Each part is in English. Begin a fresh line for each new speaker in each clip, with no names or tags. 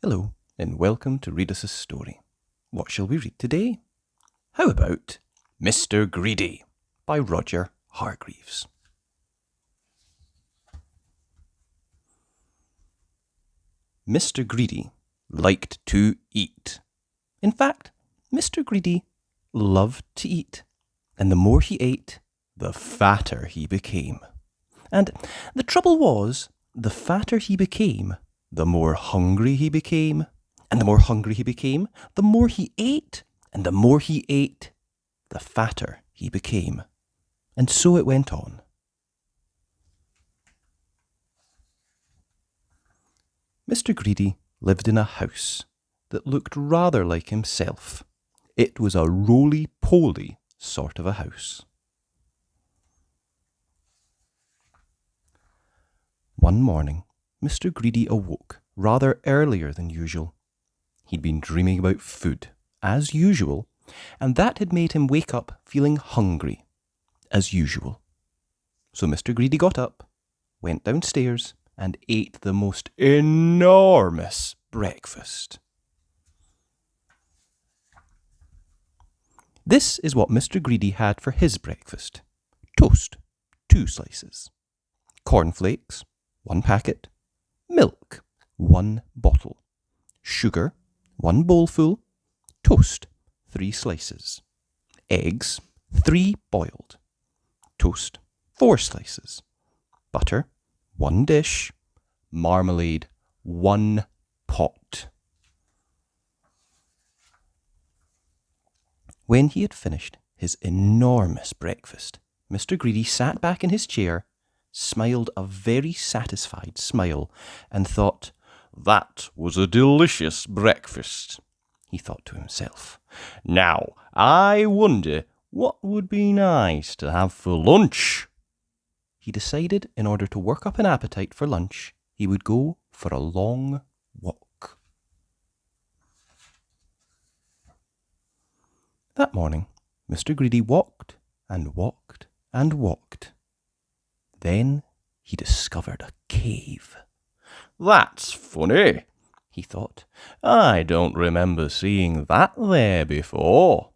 Hello, and welcome to Read Us a Story. What shall we read today? How about Mr. Greedy by Roger Hargreaves. Mr. Greedy liked to eat. In fact, Mr. Greedy loved to eat, and the more he ate, the fatter he became. And the trouble was, the fatter he became, the more hungry he became, and the more hungry he became, the more he ate, and the more he ate, the fatter he became. And so it went on. Mr. Greedy lived in a house that looked rather like himself. It was a roly-poly sort of a house. One morning, Mr. Greedy awoke rather earlier than usual. He'd been dreaming about food, as usual, and that had made him wake up feeling hungry, as usual. So Mr. Greedy got up, went downstairs, and ate the most enormous breakfast. This is what Mr. Greedy had for his breakfast. Toast, 2 slices. Cornflakes, 1 packet. Milk, 1 bottle. Sugar, 1 bowlful. Toast, 3 slices. Eggs, 3 boiled. Toast, 4 slices. Butter, 1 dish. Marmalade, 1 pot. When he had finished his enormous breakfast, Mr. Greedy sat back in his chair, smiled a very satisfied smile, and thought, "That was a delicious breakfast," he thought to himself. "Now, I wonder what would be nice to have for lunch." He decided in order to work up an appetite for lunch, he would go for a long walk. That morning, Mr. Greedy walked and walked and walked. Then he discovered a cave. "That's funny," he thought. "I don't remember seeing that there before."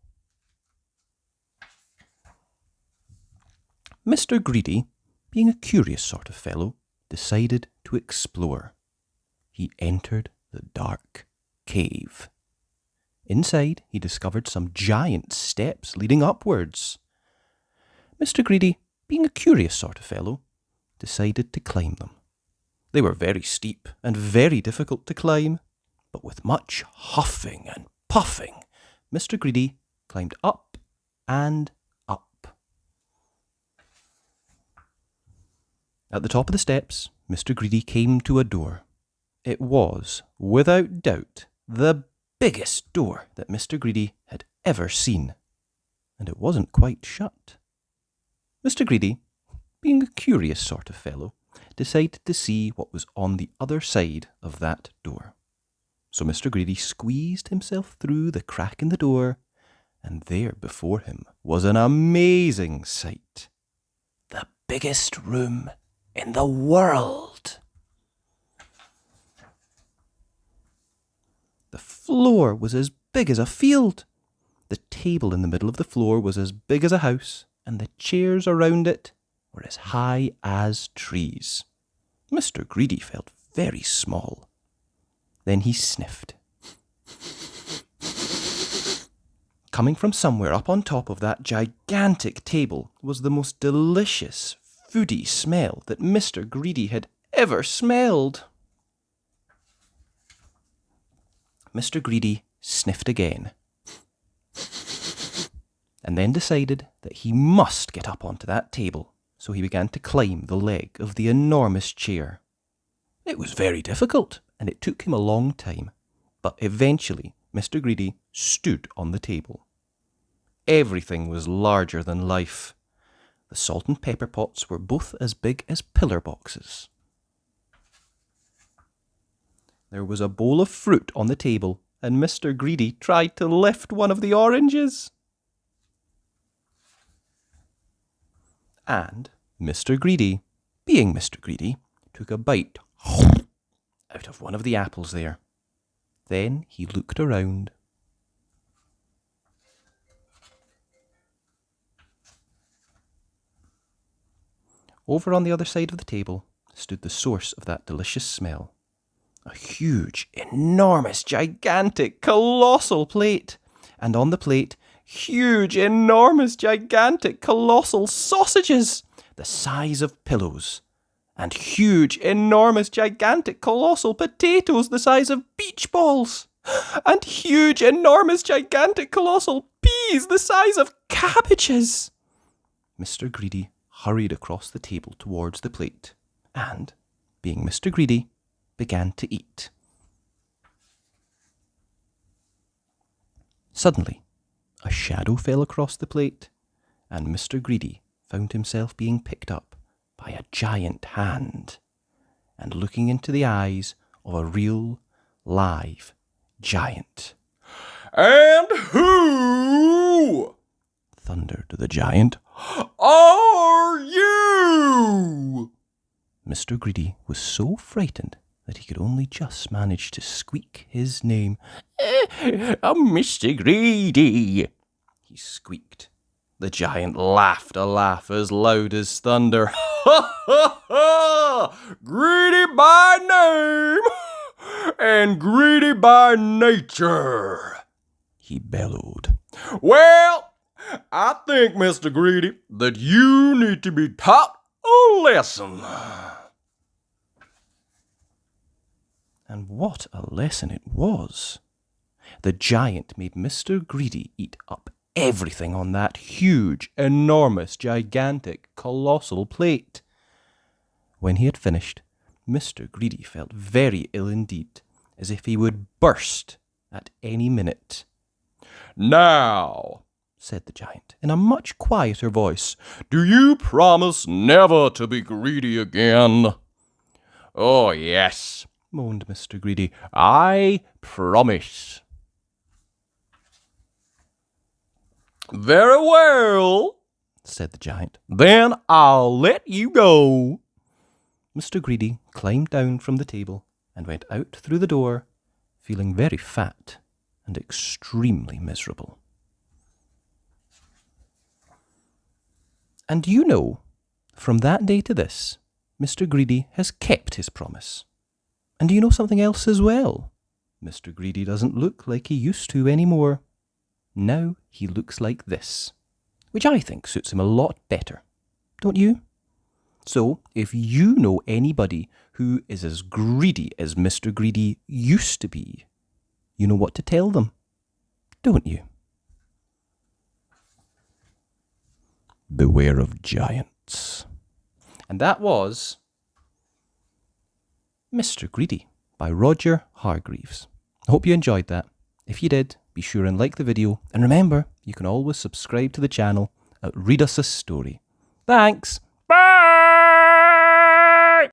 Mr. Greedy, being a curious sort of fellow, decided to explore. He entered the dark cave. Inside, he discovered some giant steps leading upwards. Mr. Greedy, being a curious sort of fellow, decided to climb them. They were very steep and very difficult to climb, but with much huffing and puffing, Mr. Greedy climbed up and up. At the top of the steps, Mr. Greedy came to a door. It was, without doubt, the biggest door that Mr. Greedy had ever seen, and it wasn't quite shut. Mr. Greedy, being a curious sort of fellow, decided to see what was on the other side of that door. So Mr. Greedy squeezed himself through the crack in the door, and there before him was an amazing sight. The biggest room in the world. The floor was as big as a field. The table in the middle of the floor was as big as a house, and the chairs around it were as high as trees. Mr. Greedy felt very small. Then he sniffed. Coming from somewhere up on top of that gigantic table was the most delicious, foody smell that Mr. Greedy had ever smelled. Mr. Greedy sniffed again, and then decided that he must get up onto that table, so he began to climb the leg of the enormous chair. It was very difficult, and it took him a long time, but eventually Mr. Greedy stood on the table. Everything was larger than life. The salt and pepper pots were both as big as pillar boxes. There was a bowl of fruit on the table, and Mr. Greedy tried to lift one of the oranges. And Mr. Greedy, being Mr. Greedy, took a bite out of one of the apples there. Then he looked around. Over on the other side of the table stood the source of that delicious smell. A huge, enormous, gigantic, colossal plate. And on the plate, huge, enormous, gigantic, colossal sausages, the size of pillows. And huge, enormous, gigantic, colossal potatoes the size of beach balls. And huge, enormous, gigantic, colossal peas the size of cabbages. Mr. Greedy hurried across the table towards the plate and, being Mr. Greedy, began to eat. Suddenly, a shadow fell across the plate, and Mr. Greedy found himself being picked up by a giant hand and looking into the eyes of a real, live giant. "And who," thundered the giant, "are you?" Mr. Greedy was so frightened that he could only just manage to squeak his name. "Mr. Greedy," he squeaked. The giant laughed a laugh as loud as thunder. "Ha ha ha! Greedy by name and greedy by nature," he bellowed. "Well, I think, Mr. Greedy, that you need to be taught a lesson." And what a lesson it was. The giant made Mr. Greedy eat up everything on that huge, enormous, gigantic, colossal plate. When he had finished, Mr. Greedy felt very ill indeed, as if he would burst at any minute. "Now," said the giant, in a much quieter voice, "do you promise never to be greedy again?" "Oh, yes," moaned Mr. Greedy, "I promise." "Very well," said the giant. "Then I'll let you go." Mr. Greedy climbed down from the table and went out through the door, feeling very fat and extremely miserable. And you know, from that day to this, Mr. Greedy has kept his promise. And do you know something else as well? Mr. Greedy doesn't look like he used to anymore. Now he looks like this, which I think suits him a lot better, don't you? So, if you know anybody who is as greedy as Mr. Greedy used to be, you know what to tell them, don't you? Beware of giants. And that was Mr. Greedy by Roger Hargreaves. I hope you enjoyed that. If you did, be sure and like the video. And remember, you can always subscribe to the channel at Read Us a Story. Thanks!